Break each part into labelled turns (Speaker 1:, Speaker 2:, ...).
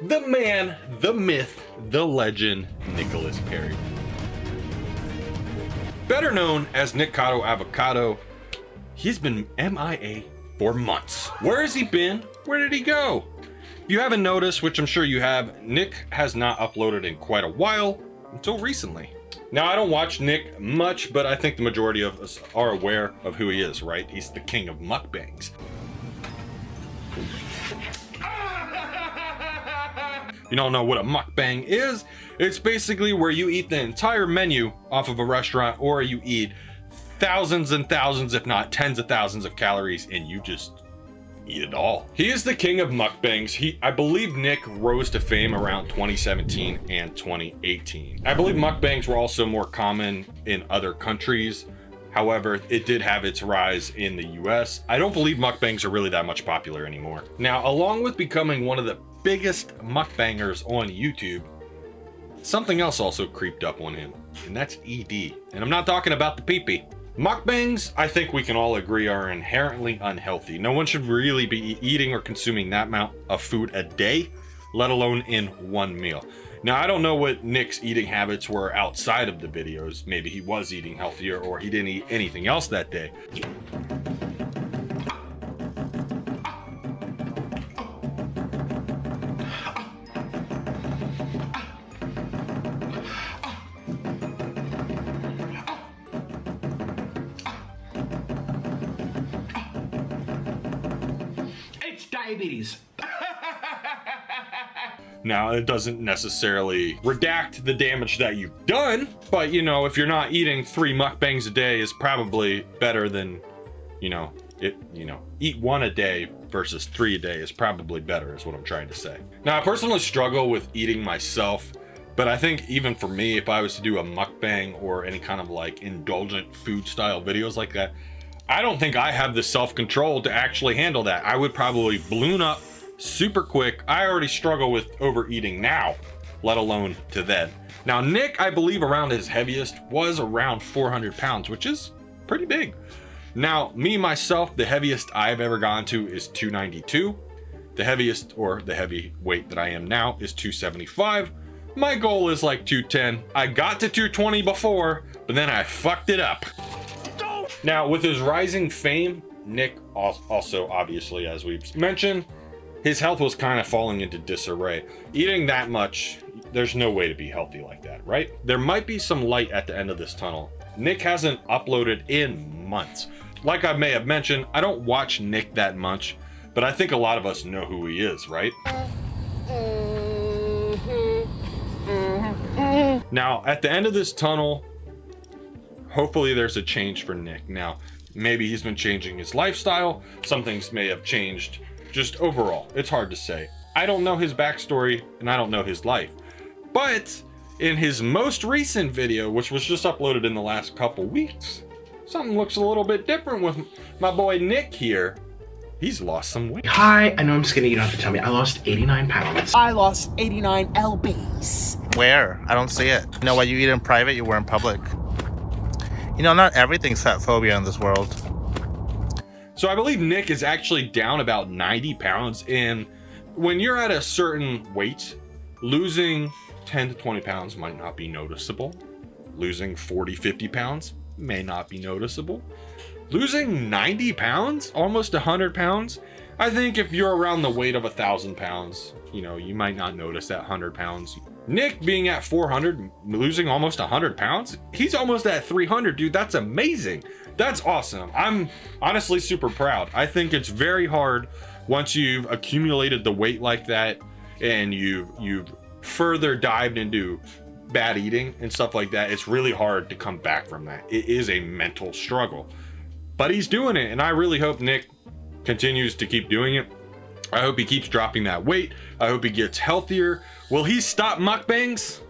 Speaker 1: the man, the myth, the legend, Nicholas Perry. Better known as Nikocado Avocado, he's been MIA for months. Where has he been? Where did he go? If you haven't noticed, which I'm sure you have, Nick has not uploaded in quite a while, until recently. Now, I don't watch Nick much, but I think the majority of us are aware of who he is, right? He's the King of Mukbangs. You don't know what a mukbang is? It's basically where you eat the entire menu off of a restaurant, or you eat thousands and thousands, if not tens of thousands of calories, and you just eat it all. He is the king of mukbangs. I believe Nick rose to fame around 2017 and 2018. I believe mukbangs were also more common in other countries. However, it did have its rise in the US. I don't believe mukbangs are really that much popular anymore. Now, along with becoming one of the biggest mukbangers on YouTube, something else also creeped up on him, and that's ED. And I'm not talking about the pee-pee. Mukbangs, I think we can all agree, are inherently unhealthy. No one should really be eating or consuming that amount of food a day, let alone in one meal. Now, I don't know what Nick's eating habits were outside of the videos. Maybe he was eating healthier, or he didn't eat anything else that day.
Speaker 2: It's diabetes.
Speaker 1: Now, it doesn't necessarily redact the damage that you've done, but you know, if you're not eating 3 mukbangs a day, is probably better than, eat 1 a day versus 3 a day is probably better, is what I'm trying to say. Now, I personally struggle with eating myself, but I think even for me, if I was to do a mukbang or any kind of like indulgent food style videos like that, I don't think I have the self-control to actually handle that. I would probably balloon up super quick. I already struggle with overeating now, let alone to then. Now, Nick, I believe around his heaviest was around 400 pounds, which is pretty big. Now, me, myself, the heaviest I've ever gone to is 292. The heaviest, or the heavy weight that I am now, is 275. My goal is like 210. I got to 220 before, but then I fucked it up. Now, with his rising fame, Nick also, obviously, as we've mentioned, his health was kind of falling into disarray. Eating that much, there's no way to be healthy like that, right? There might be some light at the end of this tunnel. Nick hasn't uploaded in months. Like I may have mentioned, I don't watch Nick that much, but I think a lot of us know who he is, right? Now, at the end of this tunnel, hopefully there's a change for Nick. Now, maybe he's been changing his lifestyle. Some things may have changed. Just overall, it's hard to say. I don't know his backstory and I don't know his life. But in his most recent video, which was just uploaded in the last couple weeks, something looks a little bit different with my boy Nick here. He's lost some weight.
Speaker 2: Hi, I know I'm skinny, you don't have to tell me. I lost 89 pounds.
Speaker 3: I lost 89 lbs.
Speaker 4: Where? I don't see it. You know, what you eat in private, you wear in public. You know, not everything's fat phobia in this world.
Speaker 1: So I believe Nick is actually down about 90 pounds. And when you're at a certain weight, losing 10 to 20 pounds might not be noticeable. Losing 40, 50 pounds may not be noticeable. Losing 90 pounds, almost 100 pounds, I think if you're around the weight of 1,000 pounds, you might not notice that 100 pounds. Nick being at 400, losing almost 100 pounds, he's almost at 300, dude. That's amazing. That's awesome. I'm honestly super proud. I think it's very hard once you've accumulated the weight like that and you've further dived into bad eating and stuff like that. It's really hard to come back from that. It is a mental struggle, but he's doing it. And I really hope Nick continues to keep doing it. I hope he keeps dropping that weight. I hope he gets healthier. Will he stop mukbangs?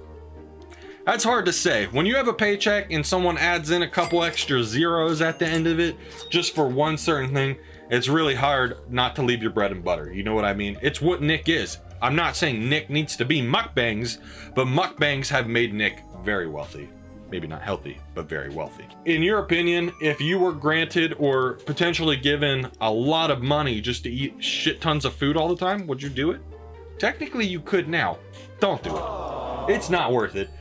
Speaker 1: That's hard to say. When you have a paycheck and someone adds in a couple extra zeros at the end of it, just for one certain thing, it's really hard not to leave your bread and butter. You know what I mean? It's what Nick is. I'm not saying Nick needs to be mukbangs, but mukbangs have made Nick very wealthy. Maybe not healthy, but very wealthy. In your opinion, if you were granted or potentially given a lot of money just to eat shit tons of food all the time, would you do it? Technically, you could now. Don't do it. It's not worth it.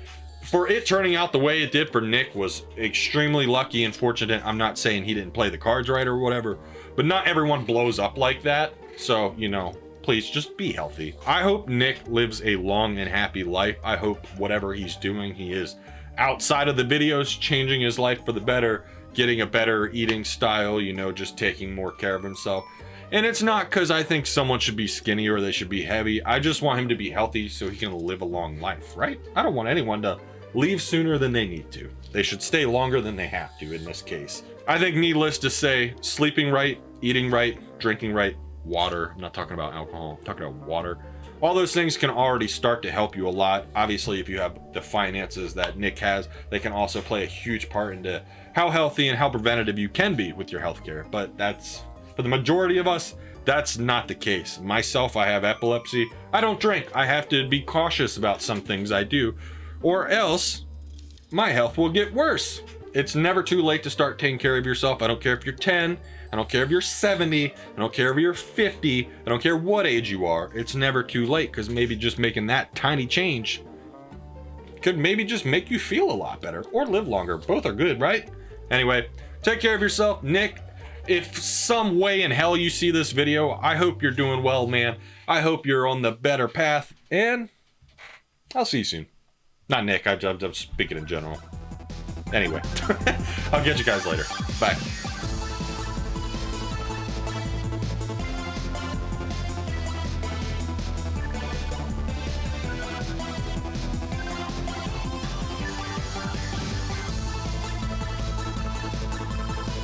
Speaker 1: For it turning out the way it did for Nick was extremely lucky and fortunate. I'm not saying he didn't play the cards right or whatever, but not everyone blows up like that. So, you know, please just be healthy. I hope Nick lives a long and happy life. I hope whatever he's doing, he is outside of the videos, changing his life for the better, getting a better eating style, you know, just taking more care of himself. And it's not because I think someone should be skinny or they should be heavy. I just want him to be healthy so he can live a long life, right? I don't want anyone to leave sooner than they need to. They should stay longer than they have to in this case. I think needless to say, sleeping right, eating right, drinking right, water. I'm not talking about alcohol, I'm talking about water. All those things can already start to help you a lot. Obviously, if you have the finances that Nick has, they can also play a huge part into how healthy and how preventative you can be with your healthcare. But that's, for the majority of us, that's not the case. Myself, I have epilepsy. I don't drink. I have to be cautious about some things I do, or else my health will get worse. It's never too late to start taking care of yourself. I don't care if you're 10, I don't care if you're 70, I don't care if you're 50, I don't care what age you are. It's never too late, because maybe just making that tiny change could maybe just make you feel a lot better or live longer. Both are good, right? Anyway, take care of yourself. Nick, if some way in hell you see this video, I hope you're doing well, man. I hope you're on the better path, and I'll see you soon. Not Nick, I'm speaking in general. Anyway, I'll catch you guys later. Bye.